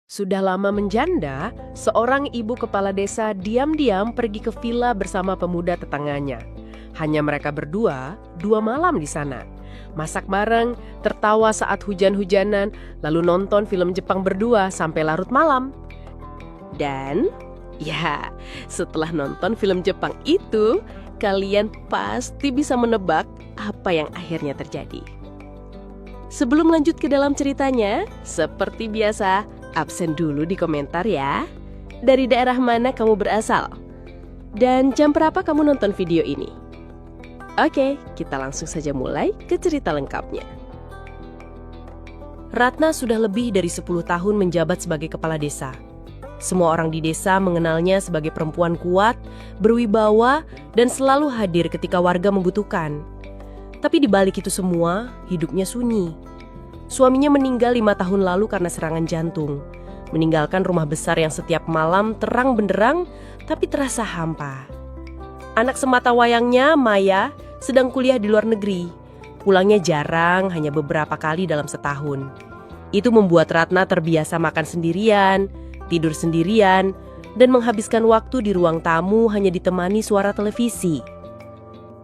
Sudah lama menjanda, seorang ibu kepala desa diam-diam pergi ke villa bersama pemuda tetangganya. Hanya mereka berdua, 2 malam di sana. Masak bareng, tertawa saat hujan-hujanan, lalu nonton film Jepang berdua sampai larut malam. Dan, ya, setelah nonton film Jepang itu, kalian pasti bisa menebak apa yang akhirnya terjadi. Sebelum lanjut ke dalam ceritanya, seperti biasa, absen dulu di komentar ya. Dari daerah mana kamu berasal? Dan jam berapa kamu nonton video ini? Oke, kita langsung saja mulai ke cerita lengkapnya. Ratna sudah lebih dari 10 tahun menjabat sebagai kepala desa. Semua orang di desa mengenalnya sebagai perempuan kuat, berwibawa, dan selalu hadir ketika warga membutuhkan. Tapi di balik itu semua, hidupnya sunyi. Suaminya meninggal 5 tahun lalu karena serangan jantung, meninggalkan rumah besar yang setiap malam terang benderang tapi terasa hampa. Anak semata wayangnya, Maya, sedang kuliah di luar negeri. Pulangnya jarang, hanya beberapa kali dalam setahun. Itu membuat Ratna terbiasa makan sendirian, tidur sendirian, dan menghabiskan waktu di ruang tamu hanya ditemani suara televisi.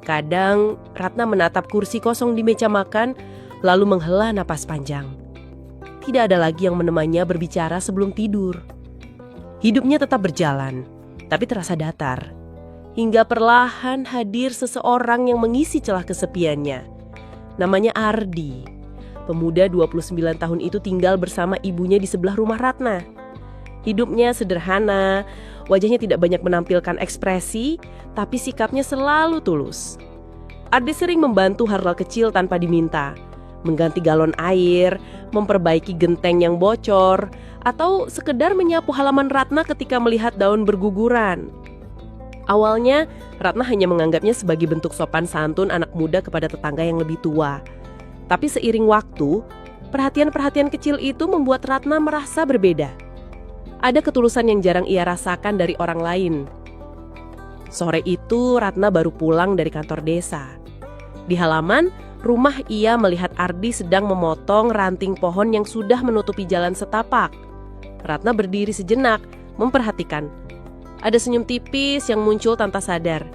Kadang Ratna menatap kursi kosong di meja makan, lalu menghela napas panjang. Tidak ada lagi yang menemaninya berbicara sebelum tidur. Hidupnya tetap berjalan, tapi terasa datar. Hingga perlahan hadir seseorang yang mengisi celah kesepiannya. Namanya Ardi. Pemuda 29 tahun itu tinggal bersama ibunya di sebelah rumah Ratna. Hidupnya sederhana, wajahnya tidak banyak menampilkan ekspresi, tapi sikapnya selalu tulus. Ardi sering membantu hal-hal kecil tanpa diminta. Mengganti galon air, memperbaiki genteng yang bocor, atau sekedar menyapu halaman Ratna ketika melihat daun berguguran. Awalnya, Ratna hanya menganggapnya sebagai bentuk sopan santun anak muda kepada tetangga yang lebih tua. Tapi seiring waktu, perhatian-perhatian kecil itu membuat Ratna merasa berbeda. Ada ketulusan yang jarang ia rasakan dari orang lain. Sore itu, Ratna baru pulang dari kantor desa. Di halaman rumah ia melihat Ardi sedang memotong ranting pohon yang sudah menutupi jalan setapak. Ratna berdiri sejenak, memperhatikan. Ada senyum tipis yang muncul tanpa sadar.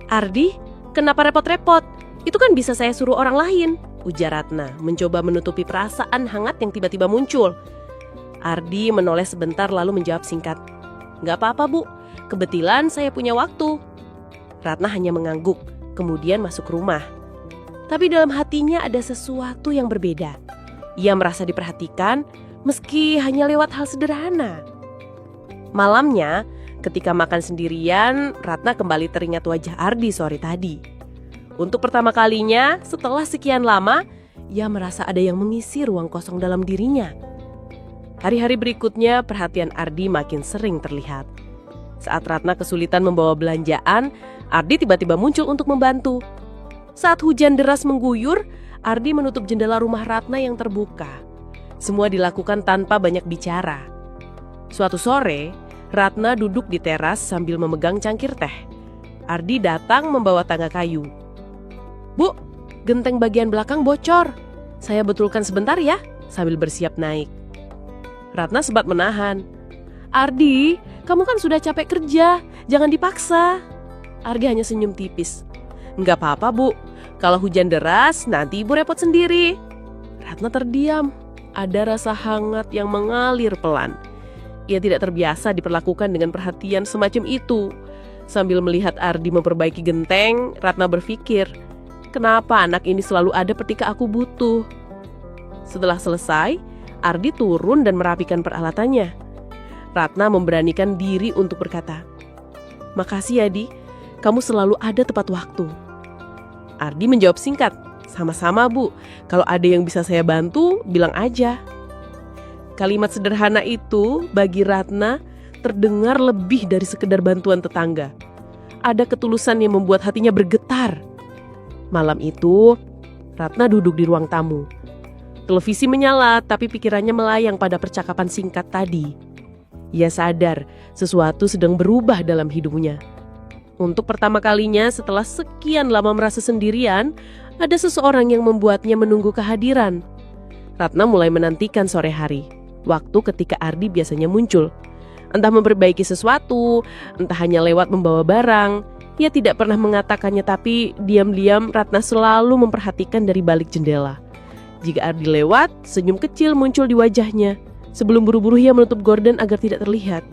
"Ardi, kenapa repot-repot? Itu kan bisa saya suruh orang lain," ujar Ratna, mencoba menutupi perasaan hangat yang tiba-tiba muncul. Ardi menoleh sebentar lalu menjawab singkat, "Nggak apa-apa, Bu. Kebetulan saya punya waktu." Ratna hanya mengangguk, kemudian masuk rumah. Tapi dalam hatinya ada sesuatu yang berbeda. Ia merasa diperhatikan meski hanya lewat hal sederhana. Malamnya, ketika makan sendirian, Ratna kembali teringat wajah Ardi sore tadi. Untuk pertama kalinya, setelah sekian lama, ia merasa ada yang mengisi ruang kosong dalam dirinya. Hari-hari berikutnya, perhatian Ardi makin sering terlihat. Saat Ratna kesulitan membawa belanjaan, Ardi tiba-tiba muncul untuk membantu. Saat hujan deras mengguyur, Ardi menutup jendela rumah Ratna yang terbuka. Semua dilakukan tanpa banyak bicara. Suatu sore, Ratna duduk di teras sambil memegang cangkir teh. Ardi datang membawa tangga kayu. "Bu, genteng bagian belakang bocor. Saya betulkan sebentar ya," sambil bersiap naik. Ratna sempat menahan. "Ardi, kamu kan sudah capek kerja, jangan dipaksa." Ardi hanya senyum tipis. "Nggak apa-apa, Bu. Kalau hujan deras, nanti Ibu repot sendiri." Ratna terdiam. Ada rasa hangat yang mengalir pelan. Ia tidak terbiasa diperlakukan dengan perhatian semacam itu. Sambil melihat Ardi memperbaiki genteng, Ratna berpikir, kenapa anak ini selalu ada ketika aku butuh? Setelah selesai, Ardi turun dan merapikan peralatannya. Ratna memberanikan diri untuk berkata, "Makasih ya, Di. Kamu selalu ada tepat waktu." Ardi menjawab singkat, "Sama-sama, Bu. Kalau ada yang bisa saya bantu, bilang aja." Kalimat sederhana itu bagi Ratna terdengar lebih dari sekedar bantuan tetangga. Ada ketulusan yang membuat hatinya bergetar. Malam itu, Ratna duduk di ruang tamu. Televisi menyala, tapi pikirannya melayang pada percakapan singkat tadi. Ia sadar sesuatu sedang berubah dalam hidupnya. Untuk pertama kalinya setelah sekian lama merasa sendirian, ada seseorang yang membuatnya menunggu kehadiran. Ratna mulai menantikan sore hari. waktu ketika Ardi biasanya muncul. Entah memperbaiki sesuatu, entah hanya lewat membawa barang. Ia tidak pernah mengatakannya, tapi diam-diam Ratna selalu memperhatikan dari balik jendela. Jika Ardi lewat, senyum kecil muncul di wajahnya. Sebelum buru-buru ia menutup gorden agar tidak terlihat.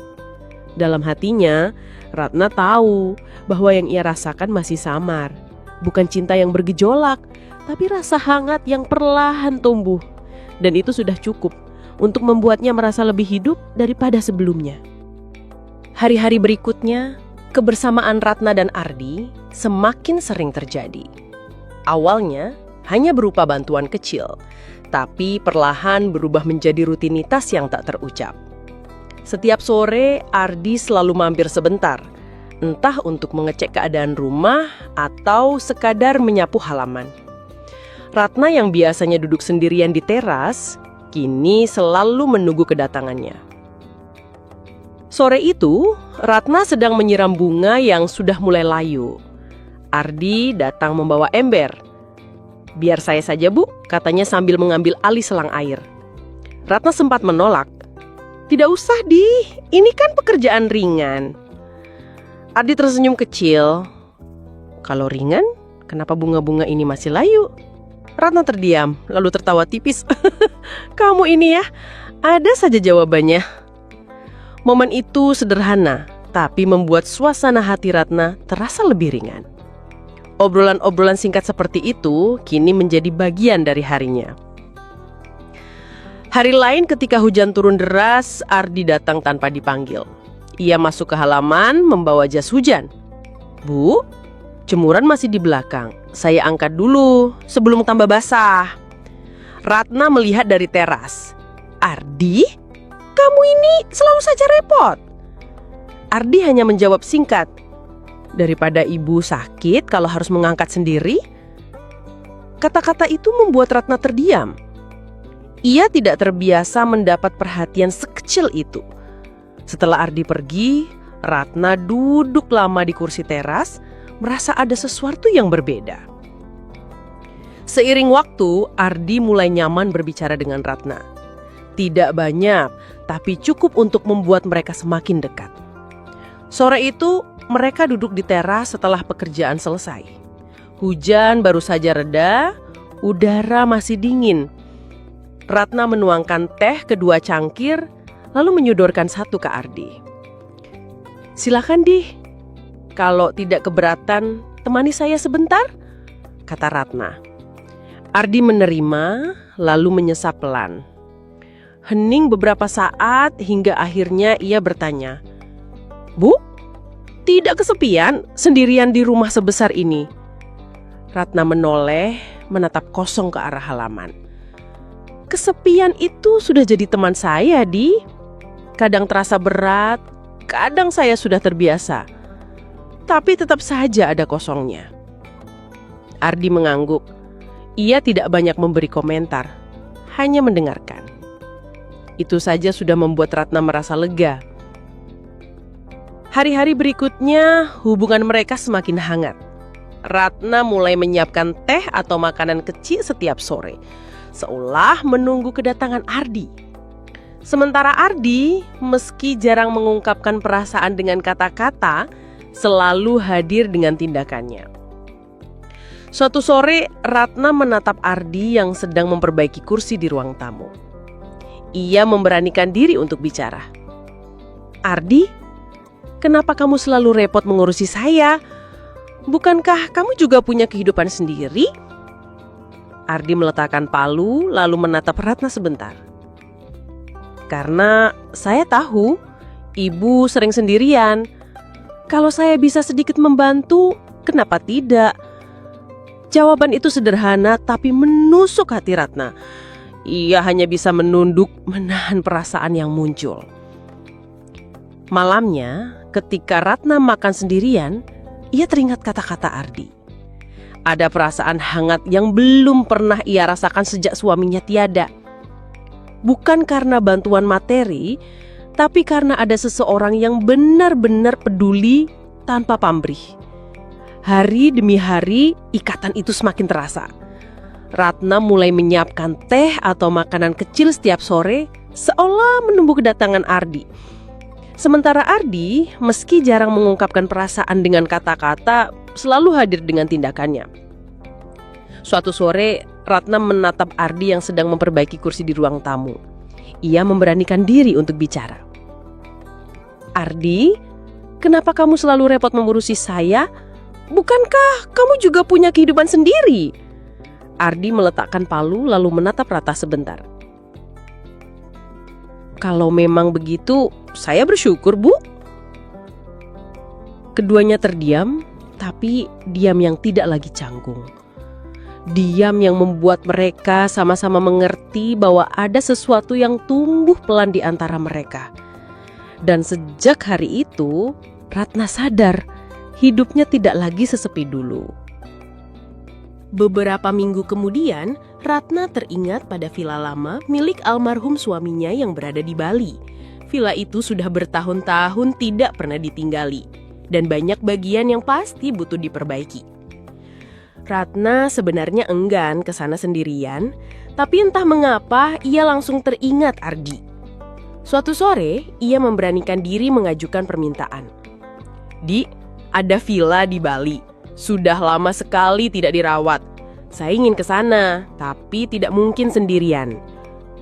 Dalam hatinya, Ratna tahu bahwa yang ia rasakan masih samar. Bukan cinta yang bergejolak, tapi rasa hangat yang perlahan tumbuh. Dan itu sudah cukup untuk membuatnya merasa lebih hidup daripada sebelumnya. Hari-hari berikutnya, kebersamaan Ratna dan Ardi semakin sering terjadi. Awalnya hanya berupa bantuan kecil, tapi perlahan berubah menjadi rutinitas yang tak terucap. Setiap sore, Ardi selalu mampir sebentar, entah untuk mengecek keadaan rumah atau sekadar menyapu halaman. Ratna yang biasanya duduk sendirian di teras, kini selalu menunggu kedatangannya. Sore itu, Ratna sedang menyiram bunga yang sudah mulai layu. Ardi datang membawa ember. "Biar saya saja, Bu," katanya sambil mengambil alih selang air. Ratna sempat menolak. "Tidak usah, Di. Ini kan pekerjaan ringan." Ardi tersenyum kecil. "Kalau ringan, kenapa bunga-bunga ini masih layu?" Ratna terdiam, lalu tertawa tipis. "Kamu ini ya, ada saja jawabannya." Momen itu sederhana, tapi membuat suasana hati Ratna terasa lebih ringan. Obrolan-obrolan singkat seperti itu kini menjadi bagian dari harinya. Hari lain ketika hujan turun deras, Ardi datang tanpa dipanggil. Ia masuk ke halaman membawa jas hujan. "Bu, jemuran masih di belakang. Saya angkat dulu sebelum tambah basah." Ratna melihat dari teras. "Ardi, kamu ini selalu saja repot." Ardi hanya menjawab singkat. "Daripada ibu sakit kalau harus mengangkat sendiri." Kata-kata itu membuat Ratna terdiam. Ia tidak terbiasa mendapat perhatian sekecil itu. Setelah Ardi pergi, Ratna duduk lama di kursi teras, merasa ada sesuatu yang berbeda. Seiring waktu, Ardi mulai nyaman berbicara dengan Ratna. Tidak banyak, tapi cukup untuk membuat mereka semakin dekat. Sore itu, mereka duduk di teras setelah pekerjaan selesai. Hujan baru saja reda, udara masih dingin. Ratna menuangkan teh ke 2 cangkir, lalu menyodorkan satu ke Ardi. "Silakan, Di. Kalau tidak keberatan, temani saya sebentar," kata Ratna. Ardi menerima, lalu menyesap pelan. Hening beberapa saat hingga akhirnya ia bertanya, "Bu, tidak kesepian sendirian di rumah sebesar ini?" Ratna menoleh, menatap kosong ke arah halaman. "Kesepian itu sudah jadi teman saya, Di. Kadang terasa berat, kadang saya sudah terbiasa. Tapi tetap saja ada kosongnya." Ardi mengangguk. Ia tidak banyak memberi komentar, hanya mendengarkan. Itu saja sudah membuat Ratna merasa lega. Hari-hari berikutnya, hubungan mereka semakin hangat. Ratna mulai menyiapkan teh atau makanan kecil setiap sore, seolah menunggu kedatangan Ardi. Sementara Ardi, meski jarang mengungkapkan perasaan dengan kata-kata, selalu hadir dengan tindakannya. Suatu sore, Ratna menatap Ardi yang sedang memperbaiki kursi di ruang tamu. Ia memberanikan diri untuk bicara. "Ardi, kenapa kamu selalu repot mengurusi saya? Bukankah kamu juga punya kehidupan sendiri?" Ardi meletakkan palu lalu menatap Ratna sebentar. "Karena saya tahu ibu sering sendirian. Kalau saya bisa sedikit membantu, kenapa tidak?" Jawaban itu sederhana tapi menusuk hati Ratna. Ia hanya bisa menunduk, menahan perasaan yang muncul. Malamnya, ketika Ratna makan sendirian, ia teringat kata-kata Ardi. Ada perasaan hangat yang belum pernah ia rasakan sejak suaminya tiada. Bukan karena bantuan materi, tapi karena ada seseorang yang benar-benar peduli tanpa pamrih. Hari demi hari, ikatan itu semakin terasa. Ratna mulai menyiapkan teh atau makanan kecil setiap sore, seolah menunggu kedatangan Ardi. Sementara Ardi, meski jarang mengungkapkan perasaan dengan kata-kata, selalu hadir dengan tindakannya. Suatu sore, Ratna menatap Ardi yang sedang memperbaiki kursi di ruang tamu. Ia memberanikan diri untuk bicara. "Ardi, kenapa kamu selalu repot mengurusi saya? Bukankah kamu juga punya kehidupan sendiri?" Ardi meletakkan palu lalu menatap Ratna sebentar. "Kalau memang begitu, saya bersyukur, Bu." Keduanya terdiam, tapi diam yang tidak lagi canggung. Diam yang membuat mereka sama-sama mengerti bahwa ada sesuatu yang tumbuh pelan di antara mereka. Dan sejak hari itu, Ratna sadar hidupnya tidak lagi sesepi dulu. Beberapa minggu kemudian, Ratna teringat pada villa lama milik almarhum suaminya yang berada di Bali. Villa itu sudah bertahun-tahun tidak pernah ditinggali, dan banyak bagian yang pasti butuh diperbaiki. Ratna sebenarnya enggan ke sana sendirian, tapi entah mengapa ia langsung teringat Ardi. Suatu sore, ia memberanikan diri mengajukan permintaan. "Di, ada villa di Bali. Sudah lama sekali tidak dirawat. Saya ingin ke sana, tapi tidak mungkin sendirian.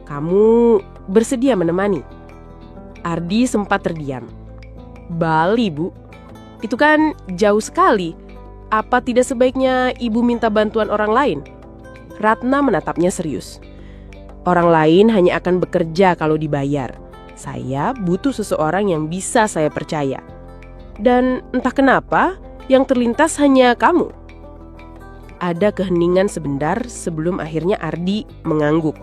Kamu bersedia menemani?" Ardi sempat terdiam. "Bali, Bu? Itu kan jauh sekali. Apa tidak sebaiknya ibu minta bantuan orang lain?" Ratna menatapnya serius. "Orang lain hanya akan bekerja kalau dibayar. Saya butuh seseorang yang bisa saya percaya. Dan entah kenapa, yang terlintas hanya kamu." Ada keheningan sebentar sebelum akhirnya Ardi mengangguk.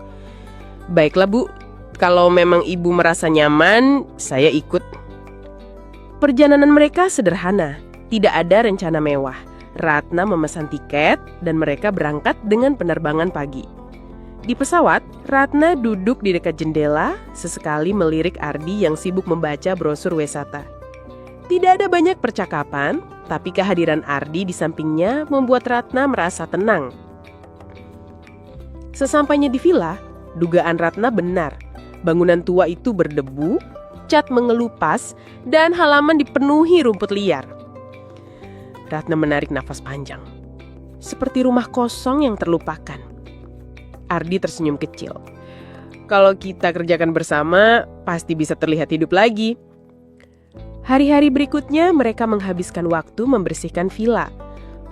"Baiklah, Bu. Kalau memang ibu merasa nyaman, saya ikut." Perjalanan mereka sederhana, tidak ada rencana mewah. Ratna memesan tiket dan mereka berangkat dengan penerbangan pagi. Di pesawat, Ratna duduk di dekat jendela, sesekali melirik Ardi yang sibuk membaca brosur wisata. Tidak ada banyak percakapan, tapi kehadiran Ardi di sampingnya membuat Ratna merasa tenang. Sesampainya di villa, dugaan Ratna benar. Bangunan tua itu berdebu, cat mengelupas, dan halaman dipenuhi rumput liar. Ratna menarik nafas panjang, seperti rumah kosong yang terlupakan. Ardi tersenyum kecil. "Kalau kita kerjakan bersama, pasti bisa terlihat hidup lagi." Hari-hari berikutnya mereka menghabiskan waktu membersihkan villa.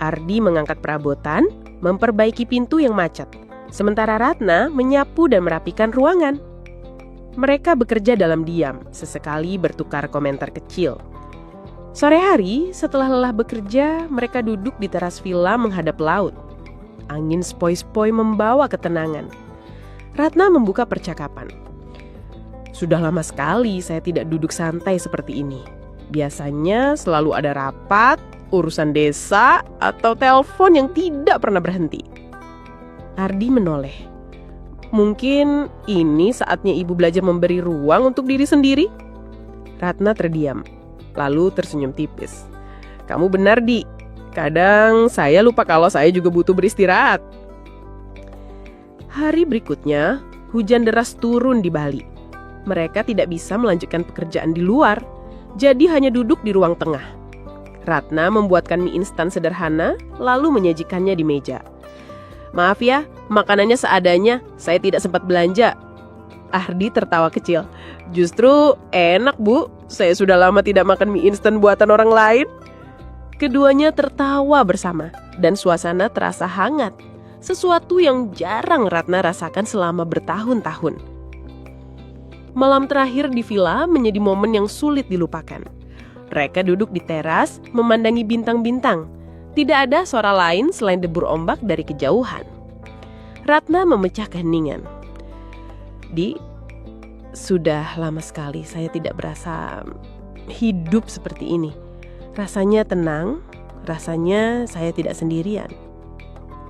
Ardi mengangkat perabotan, memperbaiki pintu yang macet. Sementara Ratna menyapu dan merapikan ruangan. Mereka bekerja dalam diam, sesekali bertukar komentar kecil. Sore hari, setelah lelah bekerja, mereka duduk di teras villa menghadap laut. Angin sepoi-sepoi membawa ketenangan. Ratna membuka percakapan. "Sudah lama sekali saya tidak duduk santai seperti ini. Biasanya selalu ada rapat, urusan desa, atau telepon yang tidak pernah berhenti." Ardi menoleh. "Mungkin ini saatnya ibu belajar memberi ruang untuk diri sendiri?" Ratna terdiam, lalu tersenyum tipis. "Kamu benar, Di. Kadang saya lupa kalau saya juga butuh beristirahat." Hari berikutnya, hujan deras turun di Bali. Mereka tidak bisa melanjutkan pekerjaan di luar, jadi hanya duduk di ruang tengah. Ratna membuatkan mie instan sederhana, lalu menyajikannya di meja. "Maaf ya, makanannya seadanya, saya tidak sempat belanja." Ardi tertawa kecil. "Justru enak, Bu. Saya sudah lama tidak makan mie instan buatan orang lain." Keduanya tertawa bersama dan suasana terasa hangat. Sesuatu yang jarang Ratna rasakan selama bertahun-tahun. Malam terakhir di villa menjadi momen yang sulit dilupakan. Mereka duduk di teras memandangi bintang-bintang. Tidak ada suara lain selain debur ombak dari kejauhan. Ratna memecah keheningan. "Di, sudah lama sekali saya tidak berasa hidup seperti ini. Rasanya tenang, rasanya saya tidak sendirian."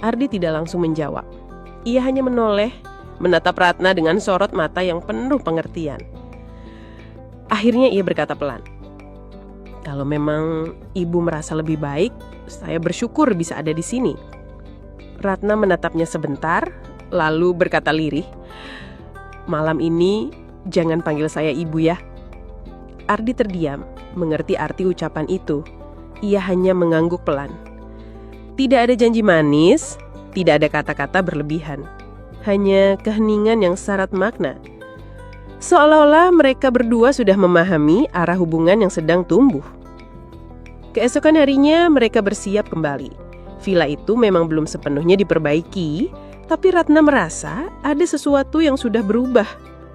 Ardi tidak langsung menjawab. Ia hanya menoleh, menatap Ratna dengan sorot mata yang penuh pengertian. Akhirnya ia berkata pelan, "Kalau memang ibu merasa lebih baik, saya bersyukur bisa ada di sini." Ratna menatapnya sebentar, lalu berkata lirih, "Malam ini Jangan panggil saya ibu ya. Ardi terdiam, mengerti arti ucapan itu. Ia hanya mengangguk pelan. Tidak ada janji manis, tidak ada kata-kata berlebihan. Hanya keheningan yang syarat makna. Seolah-olah mereka berdua sudah memahami arah hubungan yang sedang tumbuh. Keesokan harinya mereka bersiap kembali. Villa itu memang belum sepenuhnya diperbaiki, tapi Ratna merasa ada sesuatu yang sudah berubah.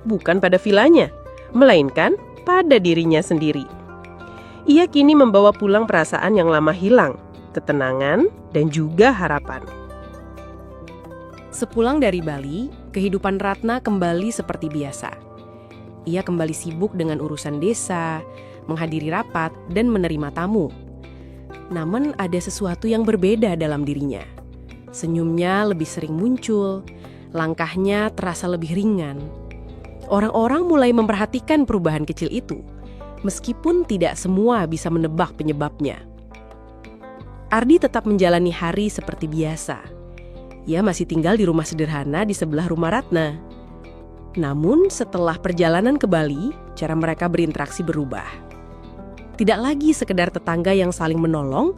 Bukan pada villanya, melainkan pada dirinya sendiri. Ia kini membawa pulang perasaan yang lama hilang, ketenangan dan juga harapan. Sepulang dari Bali, kehidupan Ratna kembali seperti biasa. Ia kembali sibuk dengan urusan desa, menghadiri rapat, dan menerima tamu. Namun ada sesuatu yang berbeda dalam dirinya. Senyumnya lebih sering muncul, langkahnya terasa lebih ringan. Orang-orang mulai memperhatikan perubahan kecil itu, meskipun tidak semua bisa menebak penyebabnya. Ardi tetap menjalani hari seperti biasa. Ia masih tinggal di rumah sederhana di sebelah rumah Ratna. Namun setelah perjalanan ke Bali, cara mereka berinteraksi berubah. Tidak lagi sekedar tetangga yang saling menolong,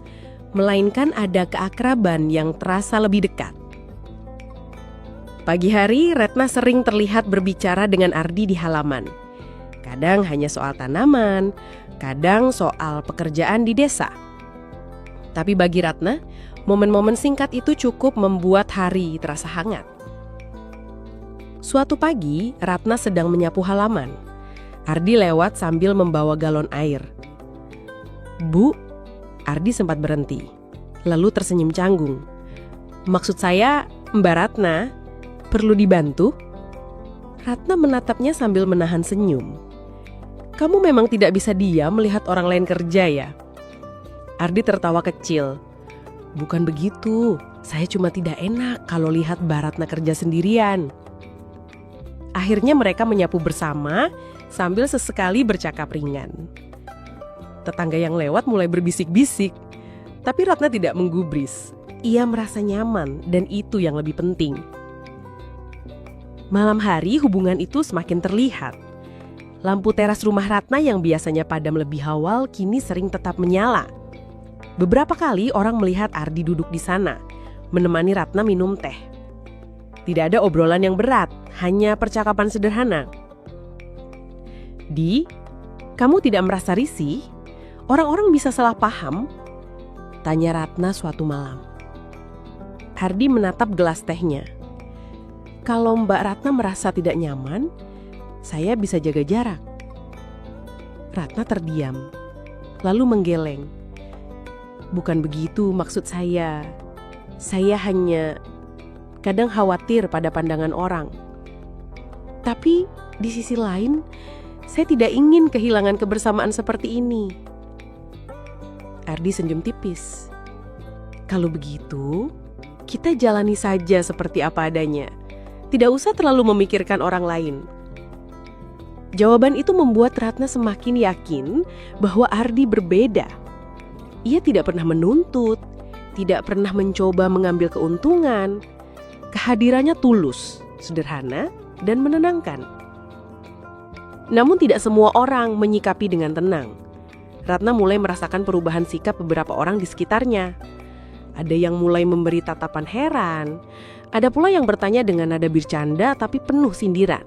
melainkan ada keakraban yang terasa lebih dekat. Pagi hari, Ratna sering terlihat berbicara dengan Ardi di halaman. Kadang hanya soal tanaman, kadang soal pekerjaan di desa. Tapi bagi Ratna, momen-momen singkat itu cukup membuat hari terasa hangat. Suatu pagi, Ratna sedang menyapu halaman. Ardi lewat sambil membawa galon air. "Bu," Ardi sempat berhenti, lalu tersenyum canggung. "Maksud saya, Mbak Ratna, perlu dibantu?" Ratna menatapnya sambil menahan senyum. "Kamu memang tidak bisa diam melihat orang lain kerja ya?" Ardi tertawa kecil. "Bukan begitu, saya cuma tidak enak kalau lihat Mbak Ratna kerja sendirian." Akhirnya mereka menyapu bersama sambil sesekali bercakap ringan. Tetangga yang lewat mulai berbisik-bisik, tapi Ratna tidak menggubris. Ia merasa nyaman dan itu yang lebih penting. Malam hari hubungan itu semakin terlihat. Lampu teras rumah Ratna yang biasanya padam lebih awal kini sering tetap menyala. Beberapa kali orang melihat Ardi duduk di sana, menemani Ratna minum teh. Tidak ada obrolan yang berat, hanya percakapan sederhana. "Di, kamu tidak merasa risih? Orang-orang bisa salah paham?" tanya Ratna suatu malam. Ardi menatap gelas tehnya. "Kalau Mbak Ratna merasa tidak nyaman, saya bisa jaga jarak." Ratna terdiam, lalu menggeleng. "Bukan begitu maksud saya. Saya hanya kadang khawatir pada pandangan orang. Tapi di sisi lain, saya tidak ingin kehilangan kebersamaan seperti ini." Ardi senyum tipis. "Kalau begitu, kita jalani saja seperti apa adanya. Tidak usah terlalu memikirkan orang lain." Jawaban itu membuat Ratna semakin yakin bahwa Ardi berbeda. Ia tidak pernah menuntut, tidak pernah mencoba mengambil keuntungan. Kehadirannya tulus, sederhana, dan menenangkan. Namun tidak semua orang menyikapi dengan tenang. Ratna mulai merasakan perubahan sikap beberapa orang di sekitarnya. Ada yang mulai memberi tatapan heran, ada pula yang bertanya dengan nada bercanda tapi penuh sindiran.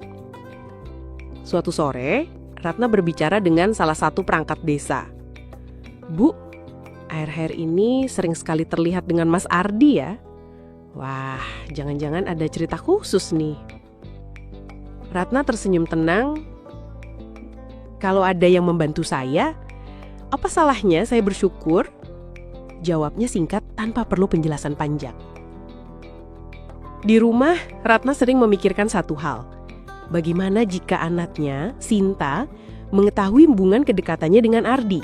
Suatu sore, Ratna berbicara dengan salah satu perangkat desa. "Bu, akhir-akhir ini sering sekali terlihat dengan Mas Ardi ya? Wah, jangan-jangan ada cerita khusus nih." Ratna tersenyum tenang. "Kalau ada yang membantu saya, apa salahnya saya bersyukur?" Jawabnya singkat tanpa perlu penjelasan panjang. Di rumah, Ratna sering memikirkan satu hal. Bagaimana jika anaknya, Sinta, mengetahui hubungan kedekatannya dengan Ardi?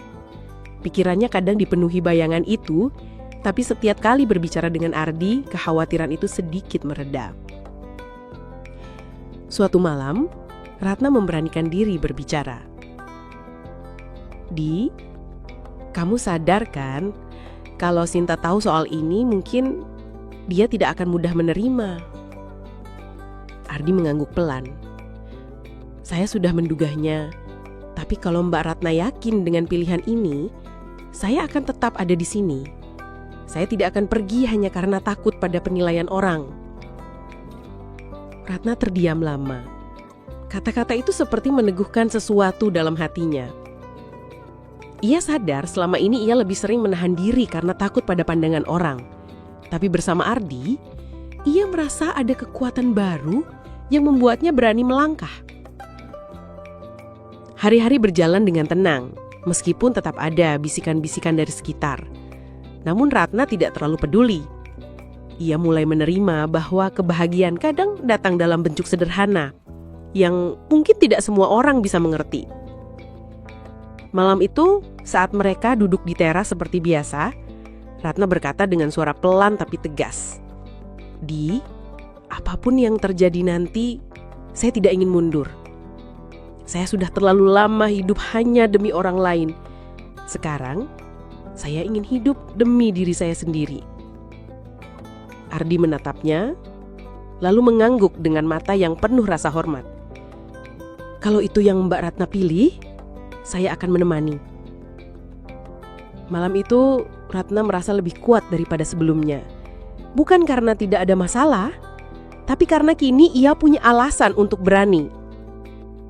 Pikirannya kadang dipenuhi bayangan itu, tapi setiap kali berbicara dengan Ardi, kekhawatiran itu sedikit mereda. Suatu malam, Ratna memberanikan diri berbicara. "Di, kamu sadar kan, kalau Sinta tahu soal ini mungkin dia tidak akan mudah menerima." Ardi mengangguk pelan. Saya sudah menduganya. Tapi kalau Mbak Ratna yakin dengan pilihan ini, saya akan tetap ada di sini. Saya tidak akan pergi hanya karena takut pada penilaian orang. Ratna terdiam lama. Kata-kata itu seperti meneguhkan sesuatu dalam hatinya. Ia sadar selama ini ia lebih sering menahan diri karena takut pada pandangan orang. Tapi bersama Ardi, ia merasa ada kekuatan baru yang membuatnya berani melangkah. Hari-hari berjalan dengan tenang, meskipun tetap ada bisikan-bisikan dari sekitar. Namun Ratna tidak terlalu peduli. Ia mulai menerima bahwa kebahagiaan kadang datang dalam bentuk sederhana, yang mungkin tidak semua orang bisa mengerti. Malam itu, saat mereka duduk di teras seperti biasa, Ratna berkata dengan suara pelan tapi tegas, "Di, apapun yang terjadi nanti, saya tidak ingin mundur. Saya sudah terlalu lama hidup hanya demi orang lain. Sekarang, saya ingin hidup demi diri saya sendiri." Ardi menatapnya, lalu mengangguk dengan mata yang penuh rasa hormat. "Kalau itu yang Mbak Ratna pilih, saya akan menemani." Malam itu, Ratna merasa lebih kuat daripada sebelumnya. Bukan karena tidak ada masalah, tapi karena kini ia punya alasan untuk berani.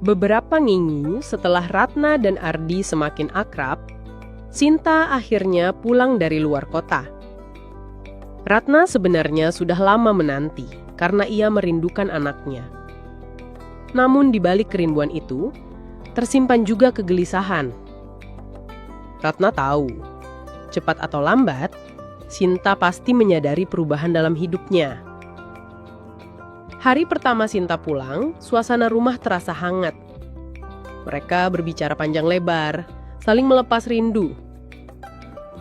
Beberapa minggu setelah Ratna dan Ardi semakin akrab, Sinta akhirnya pulang dari luar kota. Ratna sebenarnya sudah lama menanti karena ia merindukan anaknya. Namun di balik kerinduan itu, tersimpan juga kegelisahan. Ratna tahu, cepat atau lambat, Sinta pasti menyadari perubahan dalam hidupnya. Hari pertama Sinta pulang, suasana rumah terasa hangat. Mereka berbicara panjang lebar, saling melepas rindu.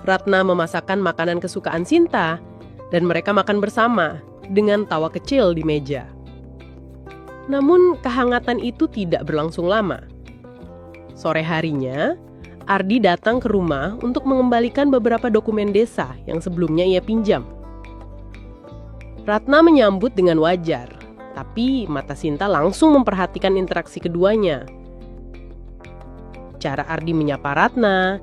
Ratna memasakkan makanan kesukaan Sinta, dan mereka makan bersama dengan tawa kecil di meja. Namun kehangatan itu tidak berlangsung lama. Sore harinya, Ardi datang ke rumah untuk mengembalikan beberapa dokumen desa yang sebelumnya ia pinjam. Ratna menyambut dengan wajar, tapi mata Sinta langsung memperhatikan interaksi keduanya. Cara Ardi menyapa Ratna,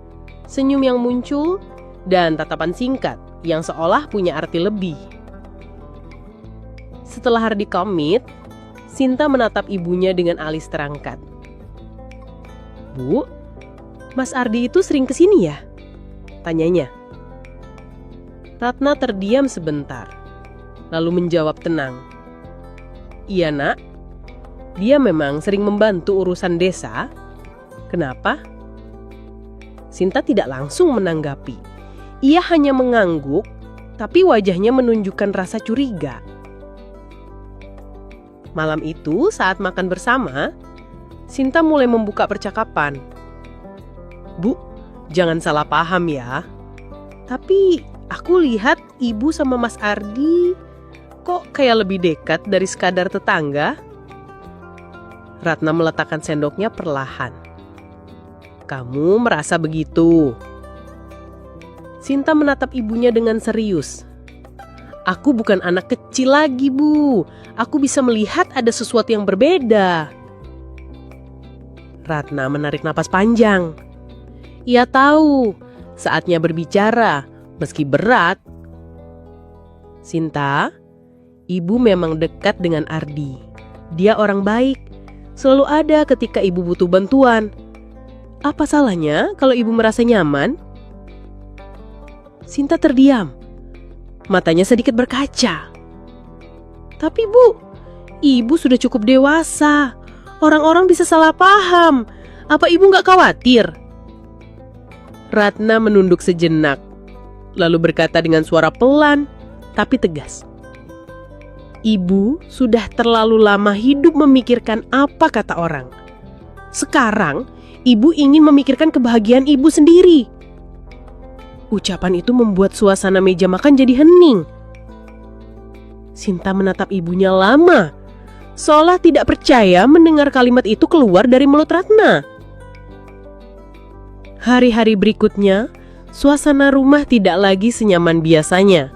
senyum yang muncul, dan tatapan singkat yang seolah punya arti lebih. Setelah Ardi komit, Sinta menatap ibunya dengan alis terangkat. "Bu, Mas Ardi itu sering kesini ya?" tanyanya. Ratna terdiam sebentar, lalu menjawab tenang. "Iya nak, dia memang sering membantu urusan desa." "Kenapa?" Sinta tidak langsung menanggapi. Ia hanya mengangguk, tapi wajahnya menunjukkan rasa curiga. Malam itu, saat makan bersama, Sinta mulai membuka percakapan. "Bu, jangan salah paham ya. Tapi aku lihat ibu sama Mas Ardi kok kayak lebih dekat dari sekadar tetangga." Ratna meletakkan sendoknya perlahan. "Kamu merasa begitu?" Sinta menatap ibunya dengan serius. "Aku bukan anak kecil lagi, Bu. Aku bisa melihat ada sesuatu yang berbeda." Ratna menarik napas panjang. Ia tahu, saatnya berbicara, meski berat. "Sinta, ibu memang dekat dengan Ardi. Dia orang baik, selalu ada ketika ibu butuh bantuan. Apa salahnya kalau ibu merasa nyaman?" Sinta terdiam. Matanya sedikit berkaca. "Tapi Bu, ibu sudah cukup dewasa. Orang-orang bisa salah paham. Apa ibu nggak khawatir?" Ratna menunduk sejenak, lalu berkata dengan suara pelan tapi tegas. "Ibu sudah terlalu lama hidup memikirkan apa kata orang. Sekarang, ibu ingin memikirkan kebahagiaan ibu sendiri." Ucapan itu membuat suasana meja makan jadi hening. Sinta menatap ibunya lama, seolah tidak percaya mendengar kalimat itu keluar dari mulut Ratna. Hari-hari berikutnya, suasana rumah tidak lagi senyaman biasanya.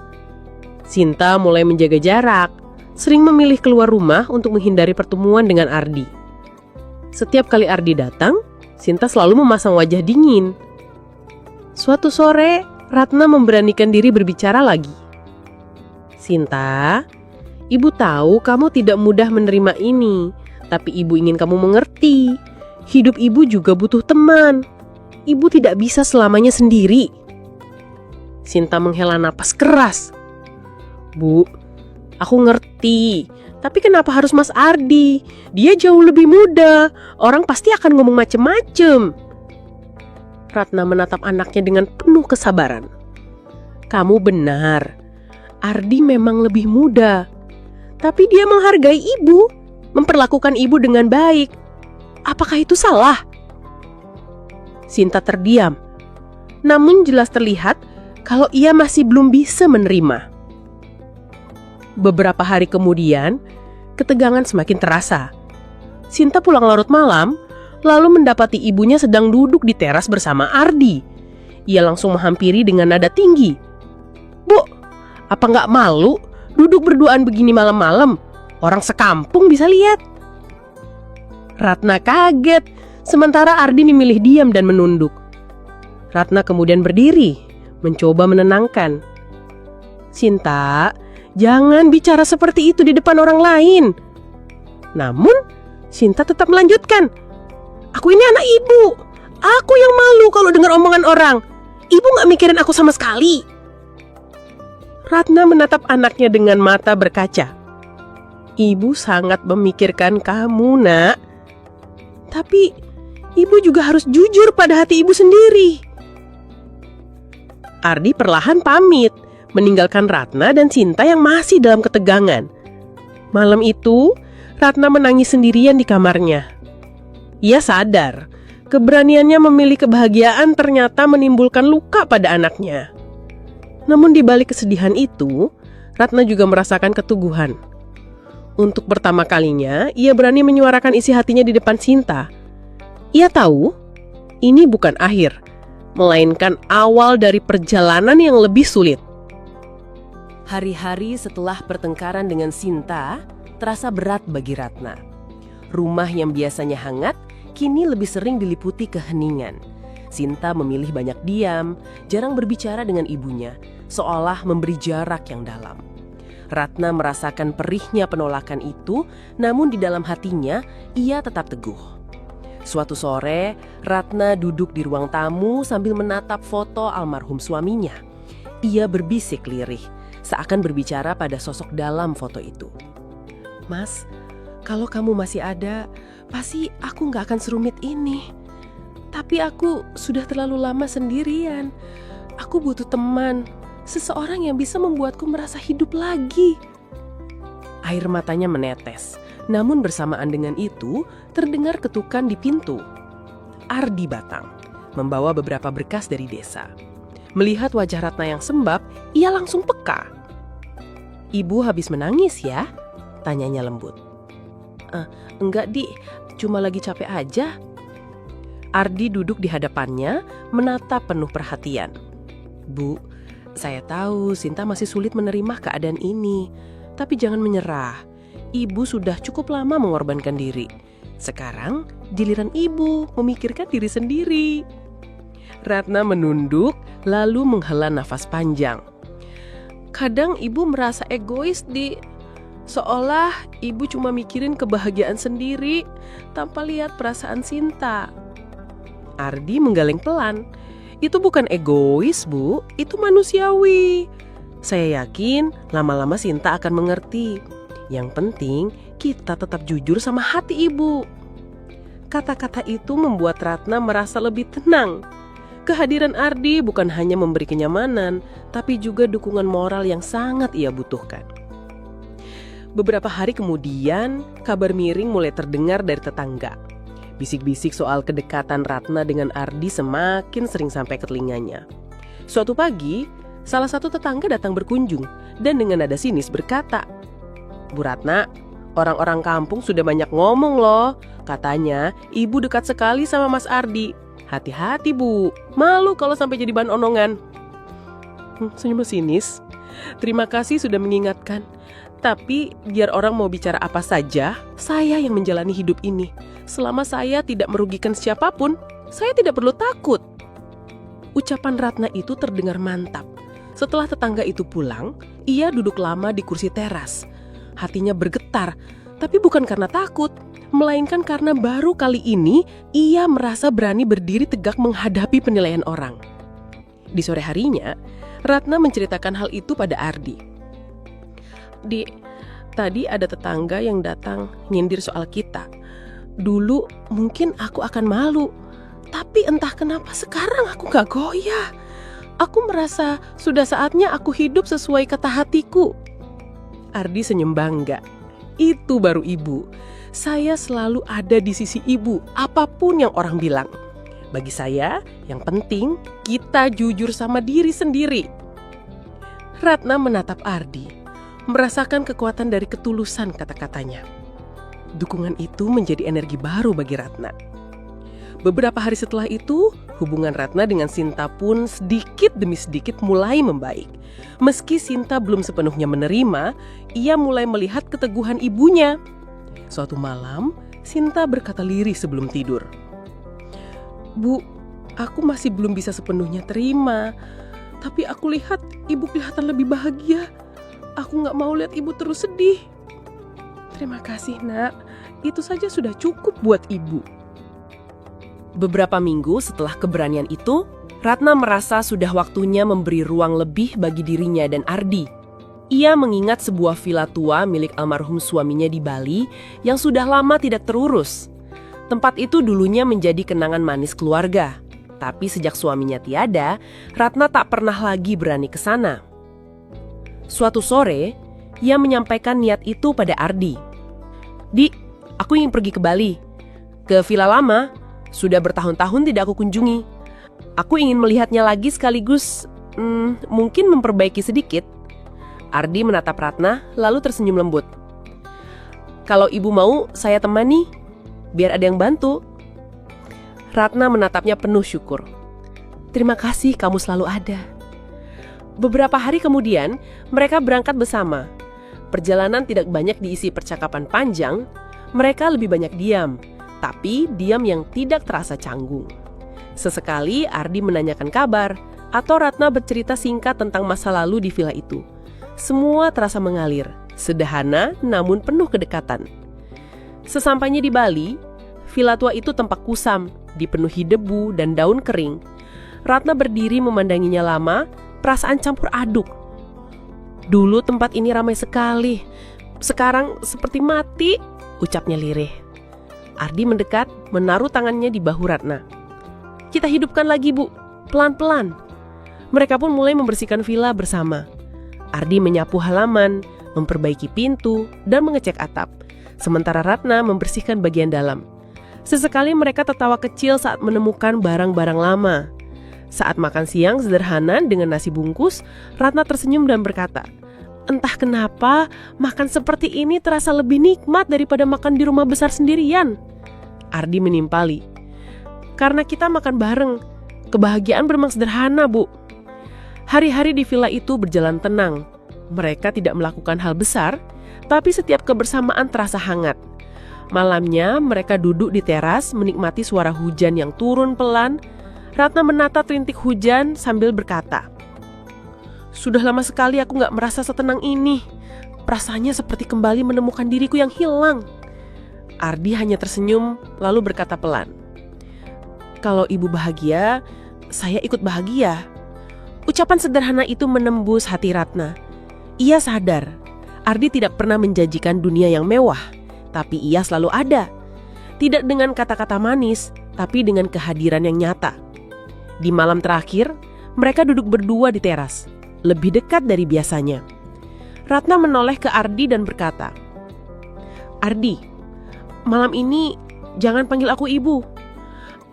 Sinta mulai menjaga jarak, sering memilih keluar rumah untuk menghindari pertemuan dengan Ardi. Setiap kali Ardi datang, Sinta selalu memasang wajah dingin. Suatu sore, Ratna memberanikan diri berbicara lagi. Sinta, ibu tahu kamu tidak mudah menerima ini, tapi ibu ingin kamu mengerti. Hidup ibu juga butuh teman. Ibu tidak bisa selamanya sendiri. Sinta menghela napas keras. Bu, aku ngerti. Tapi kenapa harus Mas Ardi? Dia jauh lebih muda. Orang pasti akan ngomong macem-macem. Ratna menatap anaknya dengan penuh kesabaran. Kamu benar. Ardi memang lebih muda. Tapi dia menghargai ibu. Memperlakukan ibu dengan baik. Apakah itu salah? Sinta terdiam. Namun jelas terlihat kalau ia masih belum bisa menerima. Beberapa hari kemudian, ketegangan semakin terasa. Sinta pulang larut malam, lalu mendapati ibunya sedang duduk di teras bersama Ardi. Ia langsung menghampiri dengan nada tinggi. Bu, apa nggak malu duduk berduaan begini malam-malam? Orang sekampung bisa lihat. Ratna kaget, sementara Ardi memilih diam dan menunduk. Ratna kemudian berdiri, mencoba menenangkan. Sinta, jangan bicara seperti itu di depan orang lain. Namun, Sinta tetap melanjutkan. Aku ini anak ibu. Aku yang malu kalau dengar omongan orang. Ibu gak mikirin aku sama sekali. Ratna menatap anaknya dengan mata berkaca. Ibu sangat memikirkan kamu, nak. Tapi, ibu juga harus jujur pada hati ibu sendiri. Ardi perlahan pamit, meninggalkan Ratna dan Sinta yang masih dalam ketegangan. Malam itu, Ratna menangis sendirian di kamarnya. Ia sadar, keberaniannya memilih kebahagiaan ternyata menimbulkan luka pada anaknya. Namun di balik kesedihan itu, Ratna juga merasakan keteguhan. Untuk pertama kalinya, ia berani menyuarakan isi hatinya di depan Sinta. Ia tahu, ini bukan akhir, melainkan awal dari perjalanan yang lebih sulit. Hari-hari setelah pertengkaran dengan Sinta, terasa berat bagi Ratna. Rumah yang biasanya hangat, kini lebih sering diliputi keheningan. Sinta memilih banyak diam, jarang berbicara dengan ibunya, seolah memberi jarak yang dalam. Ratna merasakan perihnya penolakan itu, namun di dalam hatinya, ia tetap teguh. Suatu sore, Ratna duduk di ruang tamu sambil menatap foto almarhum suaminya. Ia berbisik lirih, seakan berbicara pada sosok dalam foto itu. Mas, kalau kamu masih ada, pasti aku gak akan serumit ini. Tapi aku sudah terlalu lama sendirian. Aku butuh teman, seseorang yang bisa membuatku merasa hidup lagi. Air matanya menetes, namun bersamaan dengan itu terdengar ketukan di pintu. Ardi datang, membawa beberapa berkas dari desa. Melihat wajah Ratna yang sembab, ia langsung peka. Ibu habis menangis ya? Tanyanya lembut. Enggak Di, cuma lagi capek aja. Ardi duduk di hadapannya, menatap penuh perhatian. Bu, saya tahu Sinta masih sulit menerima keadaan ini, tapi jangan menyerah. Ibu sudah cukup lama mengorbankan diri. Sekarang giliran ibu memikirkan diri sendiri. Ratna menunduk, lalu menghela nafas panjang. Kadang ibu merasa egois, Di. Seolah ibu cuma mikirin kebahagiaan sendiri, tanpa lihat perasaan Sinta. Ardi menggeleng pelan. Itu bukan egois, Bu. Itu manusiawi. Saya yakin lama-lama Sinta akan mengerti. Yang penting kita tetap jujur sama hati ibu. Kata-kata itu membuat Ratna merasa lebih tenang. Kehadiran Ardi bukan hanya memberi kenyamanan, tapi juga dukungan moral yang sangat ia butuhkan. Beberapa hari kemudian, kabar miring mulai terdengar dari tetangga. Bisik-bisik soal kedekatan Ratna dengan Ardi semakin sering sampai ke telinganya. Suatu pagi, salah satu tetangga datang berkunjung dan dengan nada sinis berkata, Bu Ratna, orang-orang kampung sudah banyak ngomong loh. Katanya ibu dekat sekali sama Mas Ardi. Hati-hati Bu, malu kalau sampai jadi bahan onongan. Senyum sinis. Terima kasih sudah mengingatkan. Tapi biar orang mau bicara apa saja, saya yang menjalani hidup ini. Selama saya tidak merugikan siapapun, saya tidak perlu takut. Ucapan Ratna itu terdengar mantap. Setelah tetangga itu pulang, ia duduk lama di kursi teras. Hatinya bergetar, tapi bukan karena takut, melainkan karena baru kali ini ia merasa berani berdiri tegak menghadapi penilaian orang. Di sore harinya, Ratna menceritakan hal itu pada Ardi. "Di, tadi ada tetangga yang datang nyindir soal kita. Dulu mungkin aku akan malu, tapi entah kenapa sekarang aku gak goyah. Aku merasa sudah saatnya aku hidup sesuai kata hatiku." Ardi senyum bangga. Itu baru ibu. Saya selalu ada di sisi ibu, apapun yang orang bilang. Bagi saya, yang penting kita jujur sama diri sendiri. Ratna menatap Ardi, merasakan kekuatan dari ketulusan kata-katanya. Dukungan itu menjadi energi baru bagi Ratna. Beberapa hari setelah itu, hubungan Ratna dengan Sinta pun sedikit demi sedikit mulai membaik. Meski Sinta belum sepenuhnya menerima, ia mulai melihat keteguhan ibunya. Suatu malam, Sinta berkata lirih sebelum tidur. "Bu, aku masih belum bisa sepenuhnya terima. Tapi aku lihat ibu kelihatan lebih bahagia. Aku gak mau lihat ibu terus sedih." "Terima kasih, Nak. Itu saja sudah cukup buat ibu." Beberapa minggu setelah keberanian itu, Ratna merasa sudah waktunya memberi ruang lebih bagi dirinya dan Ardi. Ia mengingat sebuah villa tua milik almarhum suaminya di Bali yang sudah lama tidak terurus. Tempat itu dulunya menjadi kenangan manis keluarga. Tapi sejak suaminya tiada, Ratna tak pernah lagi berani ke sana. Suatu sore, ia menyampaikan niat itu pada Ardi. "Di, aku ingin pergi ke Bali. Ke villa lama, sudah bertahun-tahun tidak aku kunjungi. Aku ingin melihatnya lagi sekaligus, mungkin memperbaiki sedikit." Ardi menatap Ratna, lalu tersenyum lembut. "Kalau ibu mau, saya temani. Biar ada yang bantu." Ratna menatapnya penuh syukur. "Terima kasih, kamu selalu ada." Beberapa hari kemudian, mereka berangkat bersama. Perjalanan tidak banyak diisi percakapan panjang, mereka lebih banyak diam, tapi diam yang tidak terasa canggung. Sesekali Ardi menanyakan kabar, atau Ratna bercerita singkat tentang masa lalu di villa itu. Semua terasa mengalir, sederhana namun penuh kedekatan. Sesampainya di Bali, villa tua itu tampak kusam, dipenuhi debu dan daun kering. Ratna berdiri memandanginya lama, perasaan campur aduk. "Dulu tempat ini ramai sekali, sekarang seperti mati," ucapnya lirih. Ardi mendekat, menaruh tangannya di bahu Ratna. "Kita hidupkan lagi, Bu, pelan-pelan." Mereka pun mulai membersihkan villa bersama. Ardi menyapu halaman, memperbaiki pintu, dan mengecek atap. Sementara Ratna membersihkan bagian dalam. Sesekali mereka tertawa kecil saat menemukan barang-barang lama. Saat makan siang sederhana dengan nasi bungkus, Ratna tersenyum dan berkata, "Entah kenapa, makan seperti ini terasa lebih nikmat daripada makan di rumah besar sendirian." Ardi menimpali, "Karena kita makan bareng, kebahagiaan memang sederhana, Bu." Hari-hari di villa itu berjalan tenang. Mereka tidak melakukan hal besar, tapi setiap kebersamaan terasa hangat. Malamnya mereka duduk di teras menikmati suara hujan yang turun pelan. Ratna menatap rintik hujan sambil berkata, "Sudah lama sekali aku gak merasa setenang ini. Perasaannya seperti kembali menemukan diriku yang hilang." Ardi hanya tersenyum lalu berkata pelan, "Kalau ibu bahagia, saya ikut bahagia." Ucapan sederhana itu menembus hati Ratna. Ia sadar, Ardi tidak pernah menjanjikan dunia yang mewah, tapi ia selalu ada. Tidak dengan kata-kata manis, tapi dengan kehadiran yang nyata. Di malam terakhir, mereka duduk berdua di teras, lebih dekat dari biasanya. Ratna menoleh ke Ardi dan berkata, "Ardi, malam ini jangan panggil aku ibu.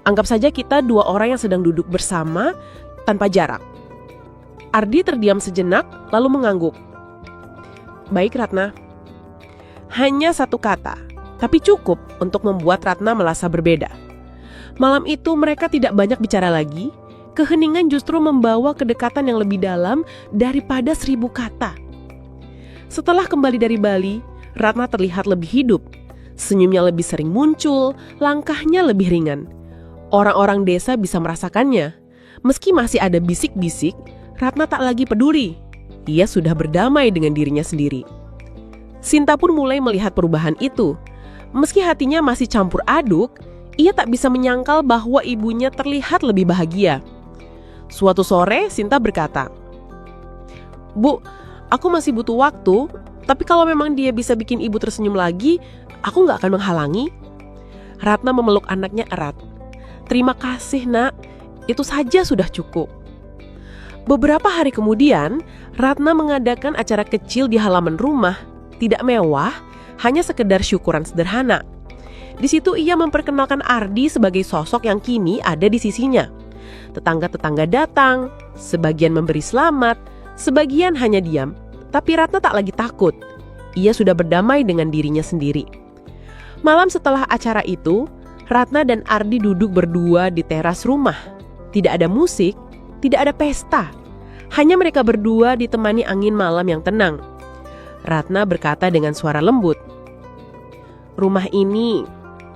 Anggap saja kita dua orang yang sedang duduk bersama tanpa jarak." Ardi terdiam sejenak lalu mengangguk. "Baik, Ratna." Hanya satu kata, tapi cukup untuk membuat Ratna merasa berbeda. Malam itu mereka tidak banyak bicara lagi, Keheningan justru membawa kedekatan yang lebih dalam daripada 1000 kata. Setelah kembali dari Bali, Ratna terlihat lebih hidup. Senyumnya lebih sering muncul, langkahnya lebih ringan. Orang-orang desa bisa merasakannya. Meski masih ada bisik-bisik, Ratna tak lagi peduli. Ia sudah berdamai dengan dirinya sendiri. Sinta pun mulai melihat perubahan itu. Meski hatinya masih campur aduk, ia tak bisa menyangkal bahwa ibunya terlihat lebih bahagia. Suatu sore, Sinta berkata, "Bu, aku masih butuh waktu, tapi kalau memang dia bisa bikin ibu tersenyum lagi, aku nggak akan menghalangi." Ratna memeluk anaknya erat. "Terima kasih, Nak. Itu saja sudah cukup." Beberapa hari kemudian, Ratna mengadakan acara kecil di halaman rumah. Tidak mewah, hanya sekedar syukuran sederhana. Di situ ia memperkenalkan Ardi sebagai sosok yang kini ada di sisinya. Tetangga-tetangga datang, sebagian memberi selamat, sebagian hanya diam. Tapi Ratna tak lagi takut. Ia sudah berdamai dengan dirinya sendiri. Malam setelah acara itu, Ratna dan Ardi duduk berdua di teras rumah. Tidak ada musik, tidak ada pesta. Hanya mereka berdua ditemani angin malam yang tenang. Ratna berkata dengan suara lembut, "Rumah ini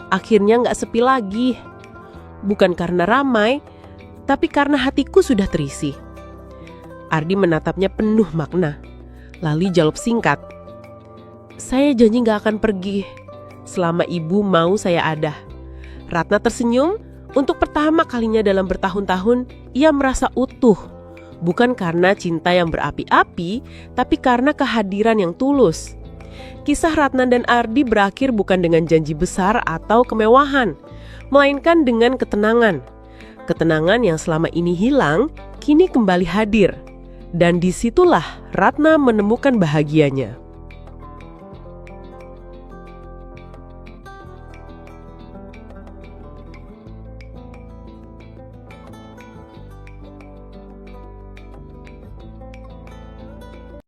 akhirnya nggak sepi lagi. Bukan karena ramai, tapi karena hatiku sudah terisi." Ardi menatapnya penuh makna. Lalu jawab singkat, "Saya janji nggak akan pergi. Selama ibu mau saya ada." Ratna tersenyum. Untuk pertama kalinya dalam bertahun-tahun, ia merasa utuh. Bukan karena cinta yang berapi-api, tapi karena kehadiran yang tulus. Kisah Ratna dan Ardi berakhir bukan dengan janji besar atau kemewahan, melainkan dengan ketenangan. Ketenangan yang selama ini hilang, kini kembali hadir. Dan disitulah Ratna menemukan bahagianya.